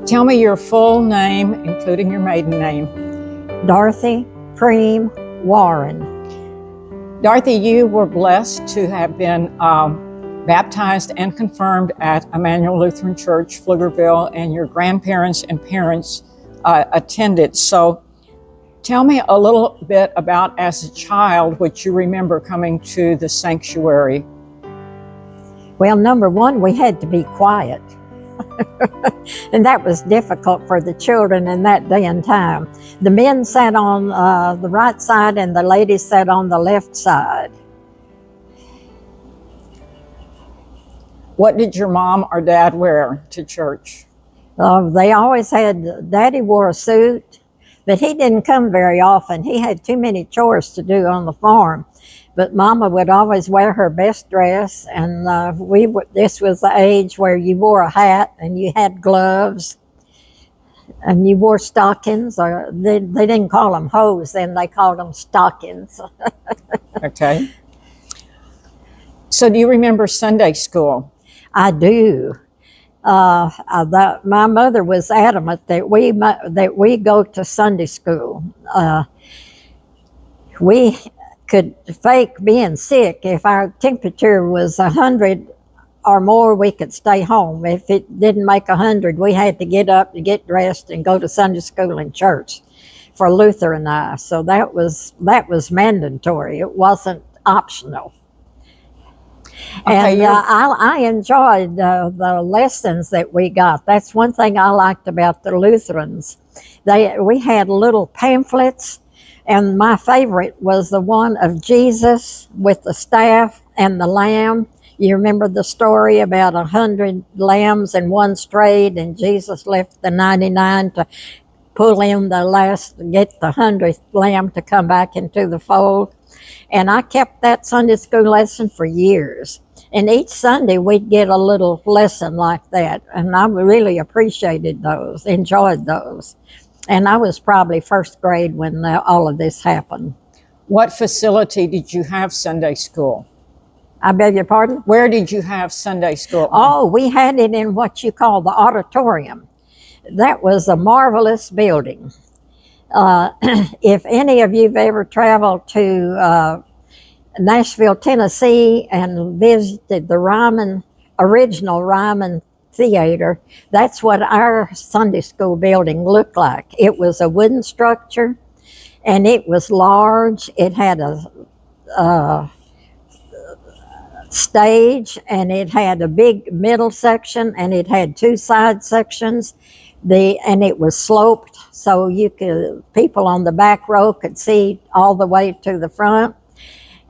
Tell me your full name, including your maiden name. Dorothy Preem Warren. Dorothy, you were blessed to have been baptized and confirmed at Immanuel Lutheran Church, Pflugerville, and your grandparents and parents attended. So tell me a little bit about, as a child, what you remember coming to the sanctuary. Well, number one, we had to be quiet. And that was difficult for the children in that day and time. The men sat on the right side and the ladies sat on the left side. What did your mom or dad wear to church? They always had, Daddy wore a suit, but he didn't come very often. He had too many chores to do on the farm. But Mama would always wear her best dress, and this was the age where you wore a hat and you had gloves and you wore stockings, or they didn't call them hose then, they called them stockings. Okay. So do you remember Sunday school? I do. My mother was adamant that we go to Sunday school. We could fake being sick. If our temperature was 100 or more, we could stay home. If it didn't make 100, we had to get up to get dressed and go to Sunday school and church for Luther and I. So that was mandatory. It wasn't optional. Okay, And I enjoyed the lessons that we got. That's one thing I liked about the Lutherans. We had little pamphlets, and my favorite was the one of Jesus with the staff and the lamb. You remember the story about 100 lambs and one strayed, and Jesus left the 99 to pull in the last, get the 100th lamb to come back into the fold. And I kept that Sunday school lesson for years. And each Sunday we'd get a little lesson like that. And I really appreciated those, enjoyed those. And I was probably first grade when all of this happened. What facility did you have Sunday school? I beg your pardon? Where did you have Sunday school? Oh, we had it in what you call the auditorium. That was a marvelous building. If any of you've ever traveled to Nashville, Tennessee, and visited the original Ryman Theater, that's what our Sunday school building looked like. It was a wooden structure, and it was large. It had a stage, and it had a big middle section, and it had two side sections. And it was sloped, so people on the back row could see all the way to the front.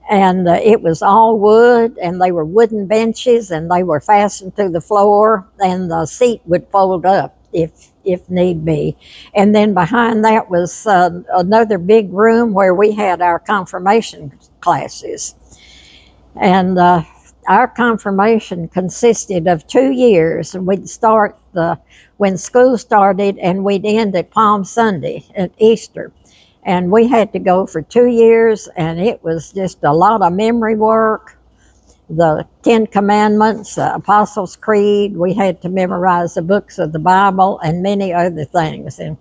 And it was all wood, and they were wooden benches, and they were fastened to the floor, and the seat would fold up if need be. And then behind that was another big room where we had our confirmation classes. And our confirmation consisted of 2 years. We'd start when school started, and we'd end at Palm Sunday at Easter. And we had to go for 2 years, and it was just a lot of memory work. The 10 Commandments, the Apostles' Creed, we had to memorize the books of the Bible and many other things. And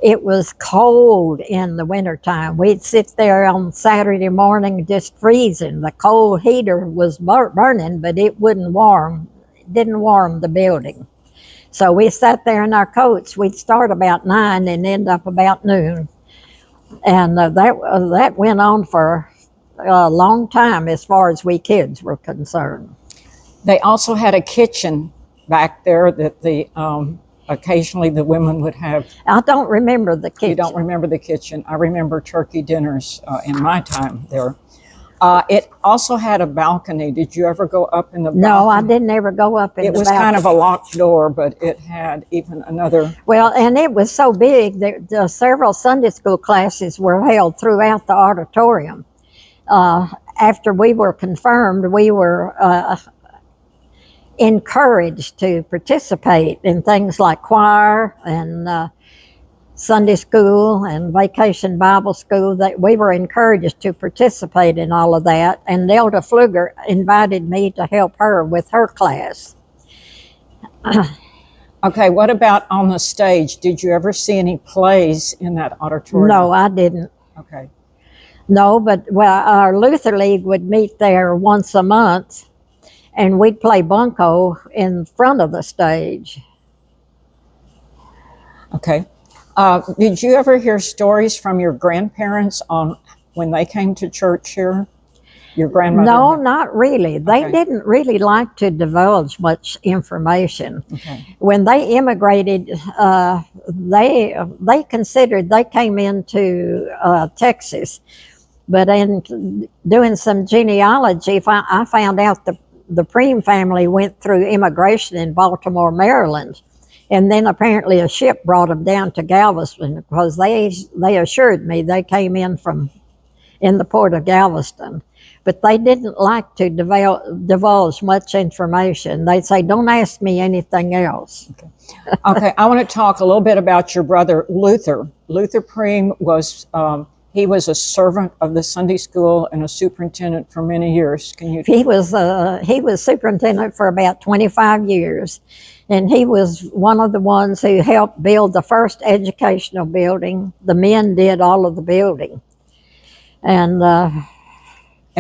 it was cold in the wintertime. We'd sit there on Saturday morning just freezing. The coal heater was burning, but it didn't warm the building. So we sat there in our coats. We'd start about 9 and end up about noon. And that went on for a long time as far as we kids were concerned. They also had a kitchen back there that occasionally the women would have. I don't remember the kitchen. You don't remember the kitchen. I remember turkey dinners in my time there. It also had a balcony. Did you ever go up in the balcony? No, I didn't ever go up in the balcony. It was kind of a locked door, but it had even another. Well, and it was so big that several Sunday school classes were held throughout the auditorium. After we were confirmed, we were encouraged to participate in things like choir and Sunday school and vacation Bible school. That we were encouraged to participate in all of that. And Nelda Pfluger invited me to help her with her class. Okay, what about on the stage? Did you ever see any plays in that auditorium? No, I didn't. Okay. No, but well, our Luther League would meet there once a month, and we'd play bunco in front of the stage. Okay. Did you ever hear stories from your grandparents on when they came to church here? Your grandmother? No, not really. They Okay. didn't really like to divulge much information. Okay. When they immigrated, they considered they came into Texas, but in doing some genealogy, I found out the Preem family went through immigration in Baltimore, Maryland, and then apparently a ship brought them down to Galveston because they assured me they came in the port of Galveston. But they didn't like to divulge much information. They'd say, "Don't ask me anything else." Okay, I want to talk a little bit about your brother Luther. Luther Preem was he was a servant of the Sunday school and a superintendent for many years. Can you? He was superintendent for about 25 years, and he was one of the ones who helped build the first educational building. The men did all of the building, and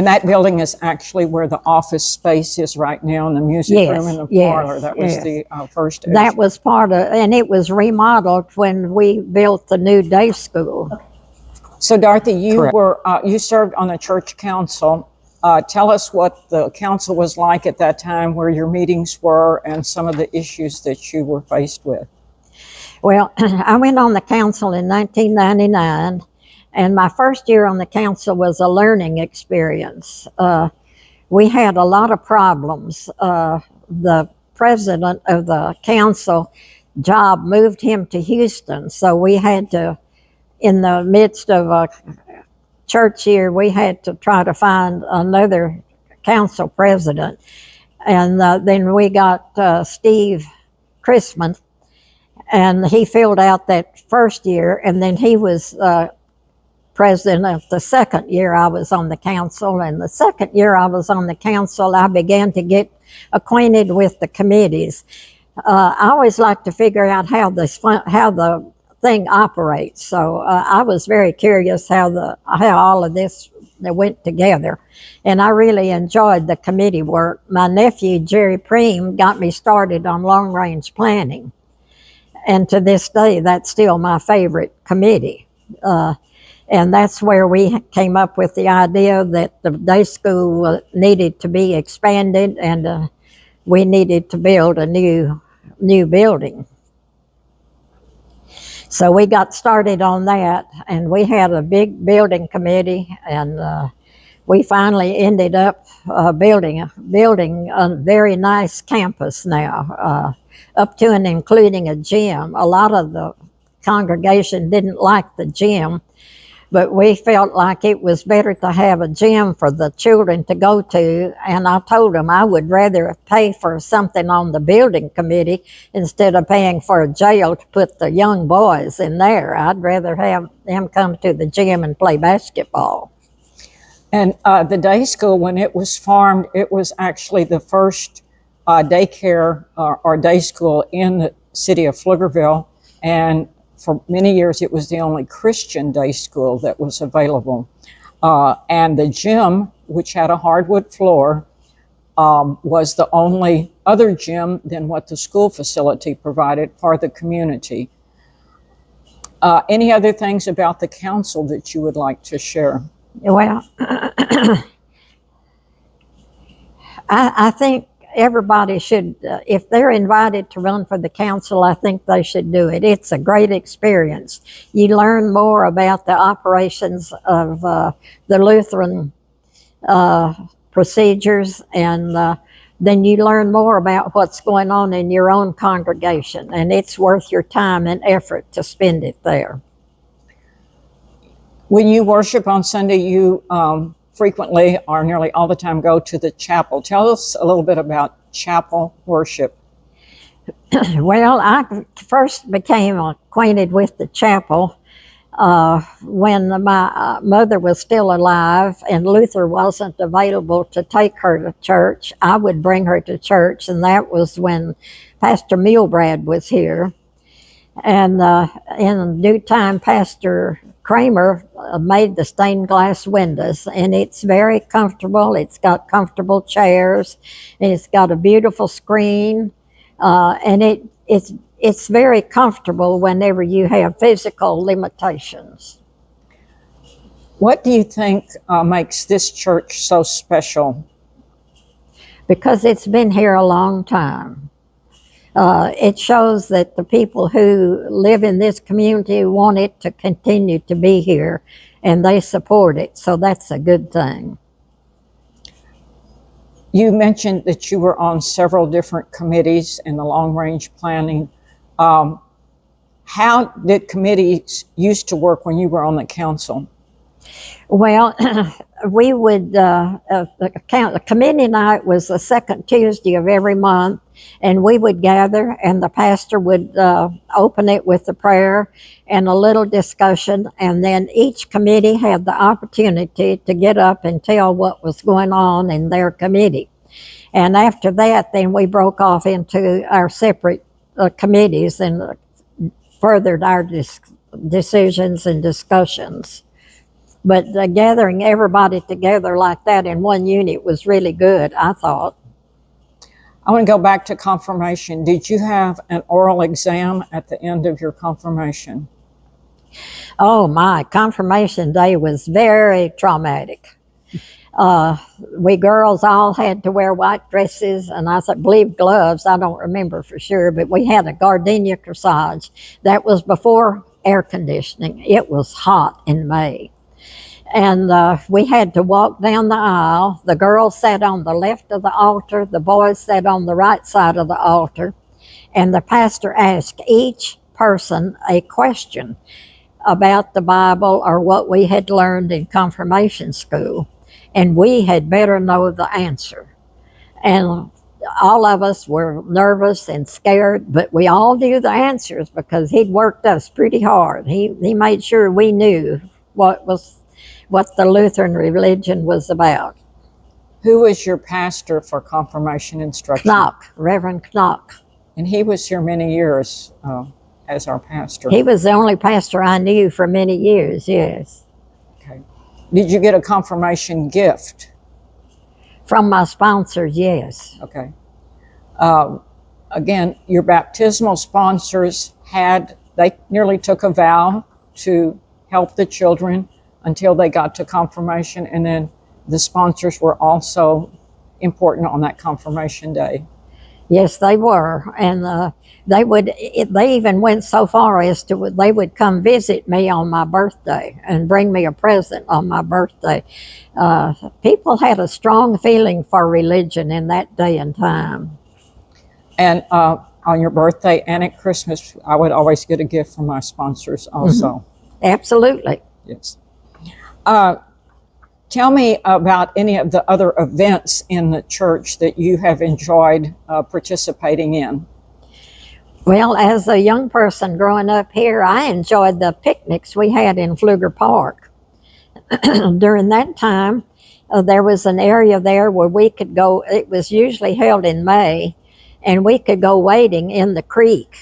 that building is actually where the office space is right now, in the music Yes, room and the yes, parlor. That was yes. the first. that was part of, and it was remodeled when we built the new day school. So, Dorothy, you Correct. were you served on the church council. Tell us what the council was like at that time, where your meetings were, and some of the issues that you were faced with. Well, I went on the council in 1999, and my first year on the council was a learning experience. We had a lot of problems. The president of the council job moved him to Houston, so we had to, in the midst of a church year, we had to try to find another council president. And then we got Steve Chrisman, and he filled out that first year, and then he was president of the second year I was on the council. And the second year I was on the council, I began to get acquainted with the committees. I always like to figure out how the thing operates. So I was very curious how all of this went together, and I really enjoyed the committee work. My nephew Jerry Preem got me started on long range planning, and to this day that's still my favorite committee. And that's where we came up with the idea that the day school needed to be expanded, and we needed to build a new building. So we got started on that, and we had a big building committee, and we finally ended up building a very nice campus now, up to and including a gym. A lot of the congregation didn't like the gym, but we felt like it was better to have a gym for the children to go to, and I told them I would rather pay for something on the building committee instead of paying for a jail to put the young boys in there. I'd rather have them come to the gym and play basketball. And the day school, when it was formed, it was actually the first daycare or day school in the city of Pflugerville, and for many years, it was the only Christian day school that was available. And the gym, which had a hardwood floor, was the only other gym than what the school facility provided for the community. Any other things about the council that you would like to share? Well, I think everybody should, if they're invited to run for the council, I think they should do it. It's a great experience. You learn more about the operations of the Lutheran procedures, and then you learn more about what's going on in your own congregation, and it's worth your time and effort to spend it there. When you worship on Sunday, you frequently or nearly all the time go to the chapel. Tell us a little bit about chapel worship. Well, I first became acquainted with the chapel when my mother was still alive and Luther wasn't available to take her to church. I would bring her to church, and that was when Pastor Milbrad was here. And in due time, Pastor Kramer made the stained glass windows, and it's very comfortable. It's got comfortable chairs, and it's got a beautiful screen, and it's very comfortable whenever you have physical limitations. What do you think makes this church so special? Because it's been here a long time. It shows that the people who live in this community want it to continue to be here, and they support it, so that's a good thing. You mentioned that you were on several different committees in the long-range planning. How did committees used to work when you were on the council? Well, we would, the committee night was the second Tuesday of every month, and we would gather, and the pastor would open it with a prayer and a little discussion, and then each committee had the opportunity to get up and tell what was going on in their committee. And after that, then we broke off into our separate committees and furthered our decisions and discussions. But gathering everybody together like that in one unit was really good, I thought. I want to go back to confirmation. Did you have an oral exam at the end of your confirmation? Oh my, confirmation day was very traumatic. We girls all had to wear white dresses, and I believe gloves, I don't remember for sure, but we had a gardenia corsage. That was before air conditioning. It was hot in May. And we had to walk down the aisle. The girls sat on the left of the altar, the boys sat on the right side of the altar, and the pastor asked each person a question about the Bible or what we had learned in confirmation school, and we had better know the answer. And all of us were nervous and scared, but we all knew the answers because he'd worked us pretty hard. He made sure we knew what the Lutheran religion was about. Who was your pastor for confirmation instruction? Knock, Reverend Knock. And he was here many years as our pastor. He was the only pastor I knew for many years, yes. Okay. Did you get a confirmation gift? From my sponsors, yes. Okay. Again, your baptismal sponsors they nearly took a vow to help the children until they got to confirmation, and then the sponsors were also important on that confirmation day. Yes, they were, and they even went so far as to they would come visit me on my birthday and bring me a present on my birthday. People had a strong feeling for religion in that day and time. And on your birthday and at Christmas, I would always get a gift from my sponsors also. Mm-hmm. Absolutely. Yes. Tell me about any of the other events in the church that you have enjoyed participating in. Well, as a young person growing up here, I enjoyed the picnics we had in Pfluger Park. During that time, there was an area there where we could go. It was usually held in May, and we could go wading in the creek.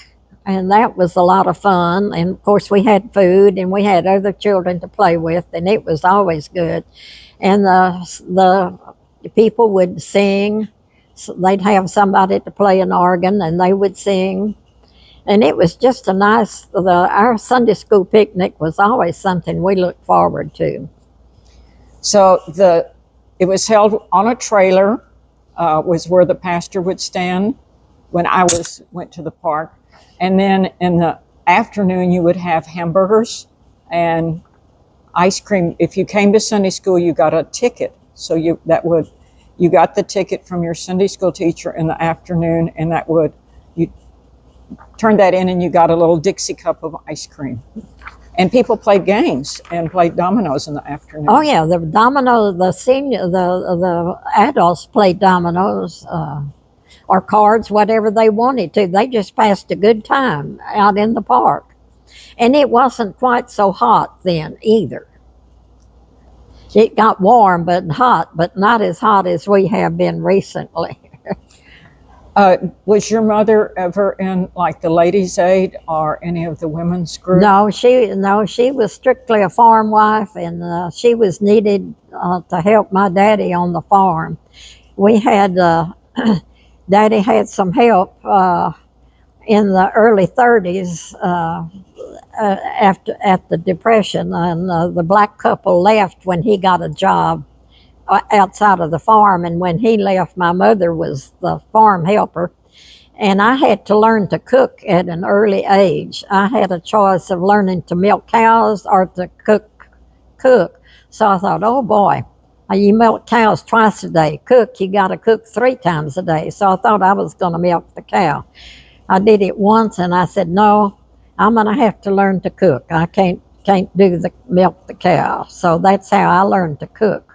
And that was a lot of fun. And of course we had food and we had other children to play with, and it was always good. And the people would sing. So they'd have somebody to play an organ and they would sing. And it was just our Sunday school picnic was always something we looked forward to. So it was held on a trailer, was where the pastor would stand when I went to the park. And then in the afternoon, you would have hamburgers and ice cream. If you came to Sunday school, you got a ticket. So you got the ticket from your Sunday school teacher in the afternoon, and you turned that in and you got a little Dixie cup of ice cream. And people played games and played dominoes in the afternoon. Oh yeah, the adults played dominoes. Or cards, whatever they wanted to. They just passed a good time out in the park. And it wasn't quite so hot then either. It got warm but hot, but not as hot as we have been recently. Was your mother ever in like the Ladies' Aid or any of the women's group? No, she was strictly a farm wife, and she was needed to help my daddy on the farm. We had Daddy had some help in the early 30s after at the Depression, and the black couple left when he got a job outside of the farm, and when he left, my mother was the farm helper. And I had to learn to cook at an early age. I had a choice of learning to milk cows or to cook. So I thought, oh boy, you milk cows twice a day. Cook, you got to cook 3 times a day. So I thought I was going to milk the cow. I did it once, and I said, no, I'm going to have to learn to cook. I can't do the milk the cow. So that's how I learned to cook.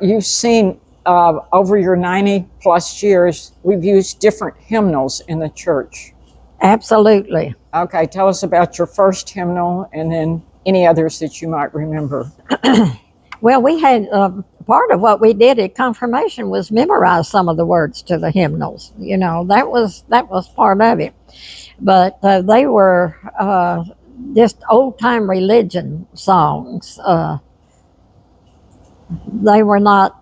You've seen over your 90 plus years, we've used different hymnals in the church. Absolutely. Okay, tell us about your first hymnal and then any others that you might remember. Well, we had part of what we did at confirmation was memorize some of the words to the hymnals. You know, that was part of it. But they were just old time religion songs. They were not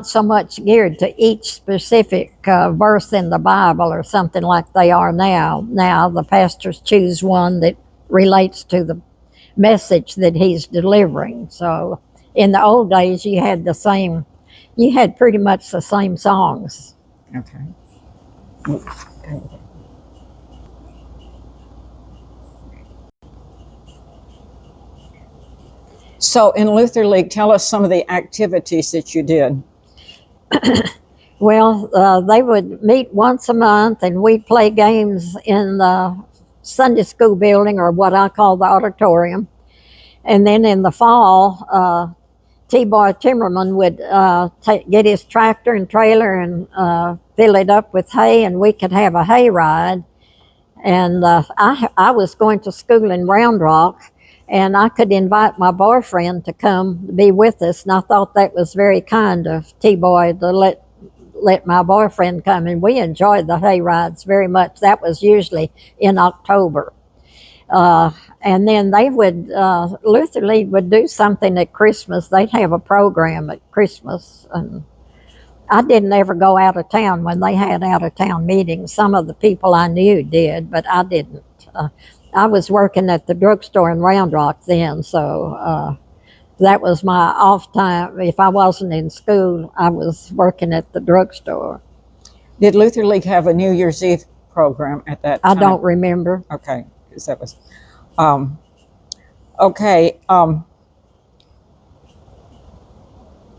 so much geared to each specific verse in the Bible or something like they are now. Now the pastors choose one that relates to the message that he's delivering. So in the old days, you had pretty much the same songs. Okay. So in Luther League, tell us some of the activities that you did. Well, they would meet once a month, and we'd play games in the Sunday school building, or what I call the auditorium. And then in the fall, T-Boy Timmerman would get his tractor and trailer and fill it up with hay, and we could have a hay ride. And I was going to school in Round Rock, and I could invite my boyfriend to come be with us, and I thought that was very kind of T-Boy to let my boyfriend come, and we enjoyed the hay rides very much. That was usually in October. And then they would, Luther League would do something at Christmas. They'd have a program at Christmas, and I didn't ever go out of town when they had out of town meetings. Some of the people I knew did, but I didn't. I was working at the drugstore in Round Rock then, so that was my off time. If I wasn't in school, I was working at the drugstore. Did Luther League have a New Year's Eve program at that time? I don't remember. Okay, because that was, okay.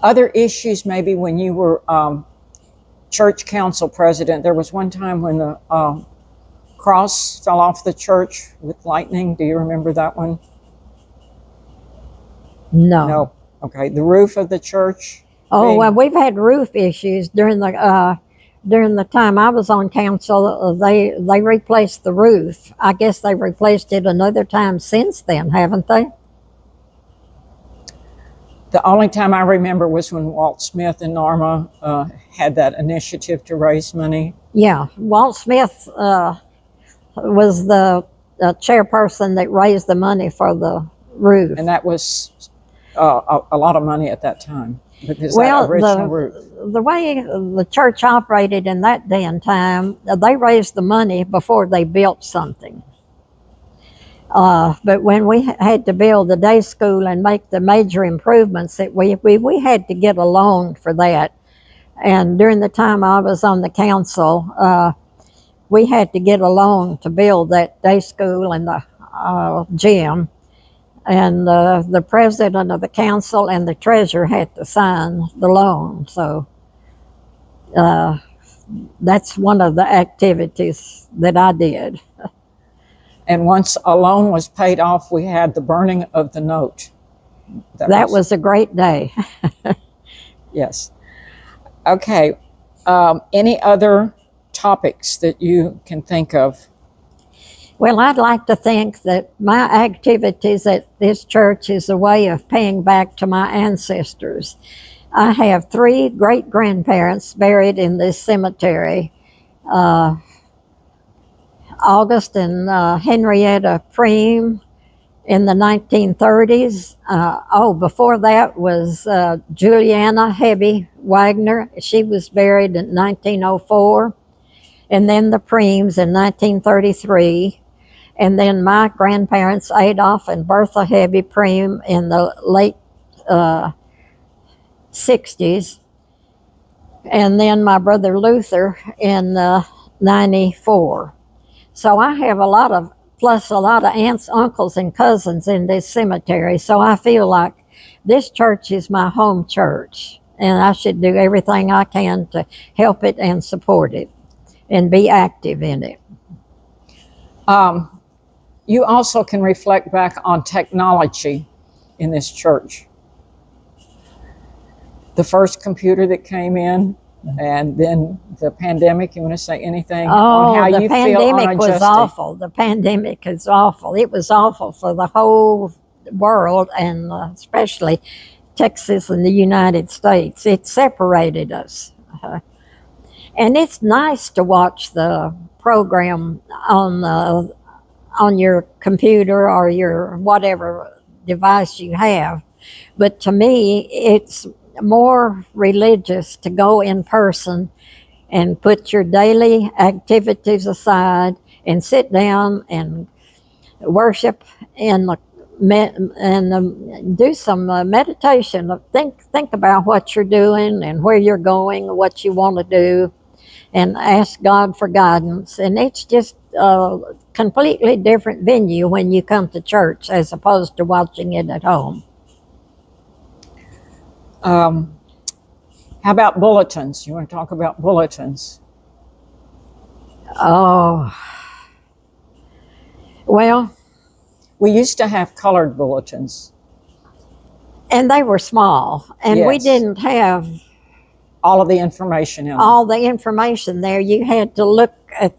Other issues maybe when you were church council president, there was one time when the cross fell off the church with lightning. Do you remember that one? No. Okay. The roof of the church? Oh, well, we've had roof issues during the time I was on council. They replaced the roof. I guess they replaced it another time since then, haven't they? The only time I remember was when Walt Smith and Norma had that initiative to raise money. Yeah, Walt Smith was the chairperson that raised the money for the roof. And that was a lot of money at that time, because that original roof. The way the church operated in that day and time, they raised the money before they built something. But when we had to build the day school and make the major improvements, that we had to get a loan for that. And during the time I was on the council, we had to get a loan to build that day school and the gym. And the president of the council and the treasurer had to sign the loan. So that's one of the activities that I did. And once a loan was paid off, we had the burning of the note. That was a great day. Yes. Okay. Any other topics that you can think of? Well, I'd like to think that my activities at this church is a way of paying back to my ancestors. I have 3 great-grandparents buried in this cemetery. August and Henrietta Preem in the 1930s. Before that was Juliana Hebby Wagner. She was buried in 1904. And then the Preems in 1933. And then my grandparents, Adolph and Bertha Hebby Preem, in the late 60s. And then my brother Luther in 94. So I have a lot of aunts, uncles, and cousins in this cemetery. So I feel like this church is my home church, and I should do everything I can to help it and support it and be active in it. You also can reflect back on technology in this church. The first computer that came in, and then the pandemic. You want to say anything on how you feel on adjusting? The pandemic was awful. The pandemic is awful. It was awful for the whole world, and especially Texas and the United States. It separated us. And it's nice to watch the program on your computer or your whatever device you have. But to me, it's more religious to go in person and put your daily activities aside and sit down and worship and do some meditation. Think about what you're doing and where you're going, what you want to do, and ask God for guidance. And it's just a completely different venue when you come to church as opposed to watching it at home. How about bulletins? You want to talk about bulletins? Oh, well, we used to have colored bulletins. And they were small, and Yes. we didn't have all of the information in them. all the information there. You had to look at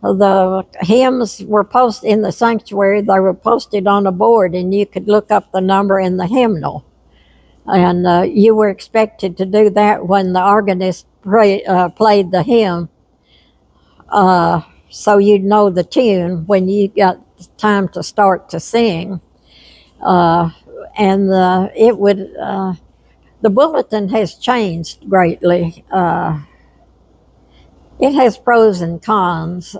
the hymns were posted in the sanctuary. They were posted on a board, and you could look up the number in the hymnal. And you were expected to do that when the organist played the hymn, so you'd know the tune when you got time to start to sing. And the bulletin has changed greatly. It has pros and cons.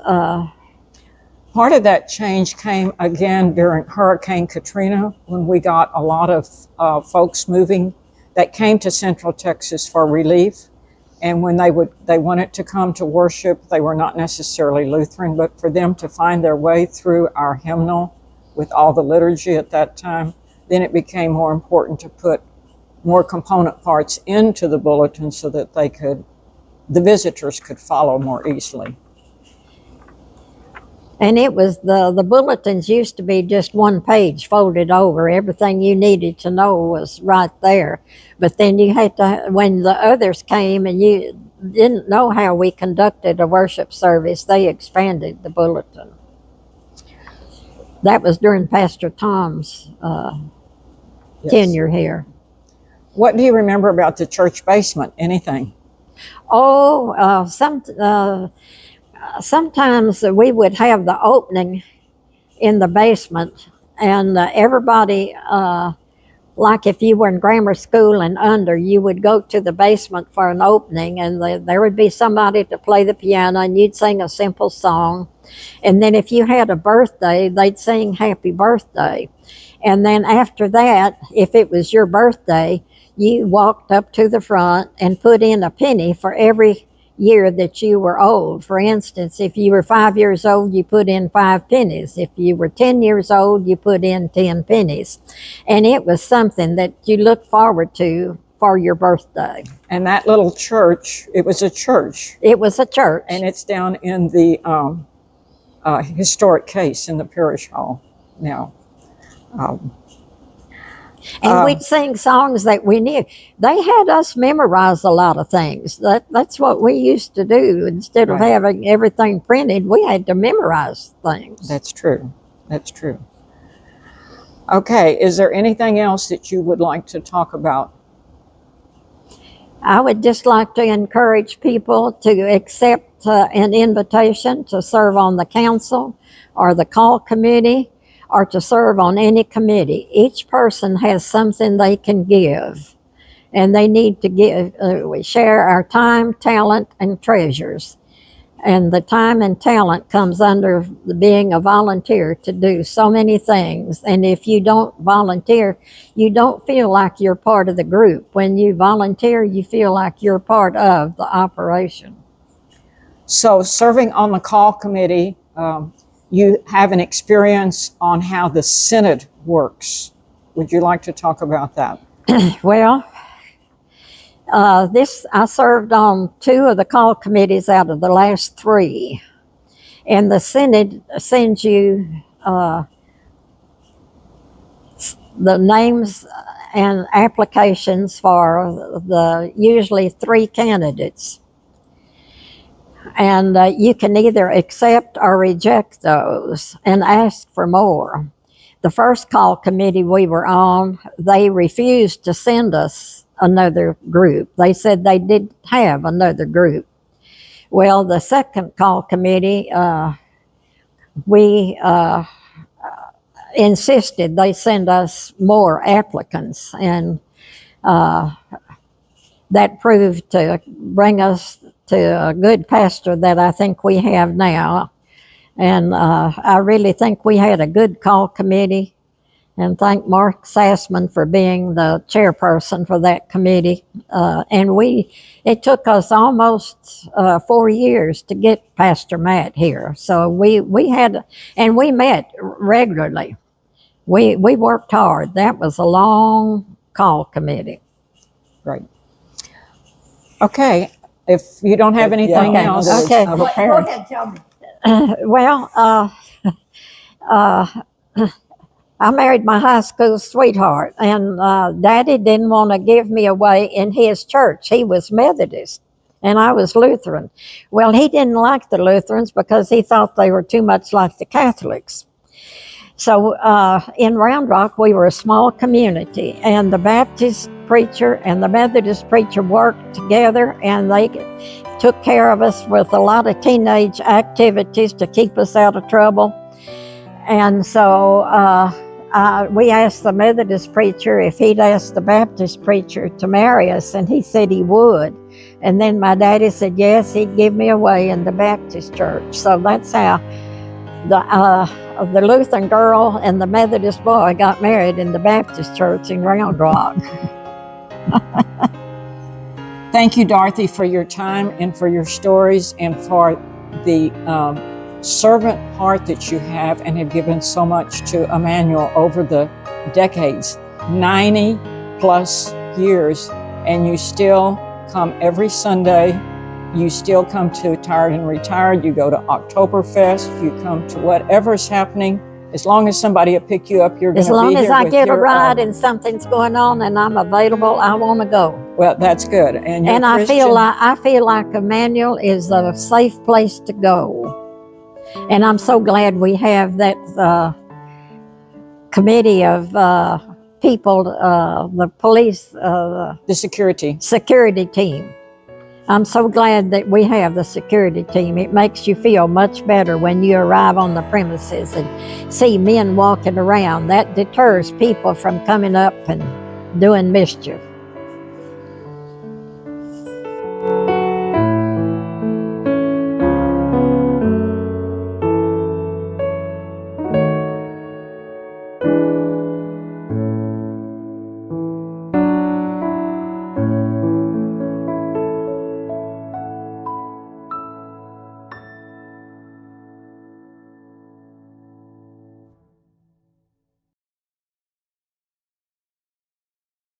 Part of that change came again during Hurricane Katrina, when we got a lot of folks moving that came to Central Texas for relief. And when they wanted to come to worship, they were not necessarily Lutheran, but for them to find their way through our hymnal with all the liturgy at that time, then it became more important to put more component parts into the bulletin so that the visitors could follow more easily. And it was the bulletins used to be just one page folded over. Everything you needed to know was right there. But then you had to, when the others came and you didn't know how we conducted a worship service, they expanded the bulletin. That was during Pastor Tom's tenure here. What do you remember about the church basement? Anything? Sometimes we would have the opening in the basement, and everybody, like if you were in grammar school and under, you would go to the basement for an opening, and there would be somebody to play the piano, and you'd sing a simple song. And then if you had a birthday, they'd sing happy birthday. And then after that, if it was your birthday, you walked up to the front and put in a penny for every year that you were old. For instance, if you were 5 years old, you put in 5 pennies. If you were 10 years old, you put in 10 pennies. And it was something that you looked forward to for your birthday. And that little church, it was a church. It was a church. And it's down in the historic case in the parish hall now. And we'd sing songs that we knew. They had us memorize a lot of things. That's what we used to do. Instead of having everything printed, we had to memorize things. That's true. That's true. Okay, is there anything else that you would like to talk about? I would just like to encourage people to accept an invitation to serve on the council or the call committee or to serve on any committee. Each person has something they can give, and they need to give. We share our time, talent, and treasures. And the time and talent comes under the being a volunteer to do so many things. And if you don't volunteer, you don't feel like you're part of the group. When you volunteer, you feel like you're part of the operation. So serving on the call committee, you have an experience on how the Synod works. Would you like to talk about that? Well, I served on 2 of the call committees out of the last 3. And the Synod sends you the names and applications for the usually 3 candidates. And you can either accept or reject those and ask for more. The first call committee we were on, they refused to send us another group. They said they didn't have another group. Well, the second call committee, we insisted they send us more applicants, and that proved to bring us to a good pastor that I think we have now. And I really think we had a good call committee, and thank Mark Sassman for being the chairperson for that committee. And it took us almost 4 years to get Pastor Matt here. So we met regularly. We worked hard. That was a long call committee. Great. Okay, if you don't have anything else. Okay. Go ahead, tell me. Well, I married my high school sweetheart, and Daddy didn't want to give me away in his church. He was Methodist, and I was Lutheran. Well, he didn't like the Lutherans because he thought they were too much like the Catholics. So in Round Rock, we were a small community, and the Baptist preacher and the Methodist preacher worked together, and they took care of us with a lot of teenage activities to keep us out of trouble. And so we asked the Methodist preacher if he'd ask the Baptist preacher to marry us, and he said he would. And then my daddy said yes, he'd give me away in the Baptist church. So that's how the Lutheran girl and the Methodist boy got married in the Baptist church in Round Rock. Thank you, Dorothy, for your time and for your stories and for the servant heart that you have and have given so much to Immanuel over the decades, 90 plus years, and you still come every Sunday. You still come to Tired and Retired. You go to Oktoberfest. You come to whatever's happening. As long as somebody will pick you up, you're going to be here. As long as I get a ride and something's going on and I'm available, I want to go. Well, that's good. And I feel like Immanuel is a safe place to go. And I'm so glad we have that committee of people, the police, the security team. I'm so glad that we have the security team. It makes you feel much better when you arrive on the premises and see men walking around. That deters people from coming up and doing mischief.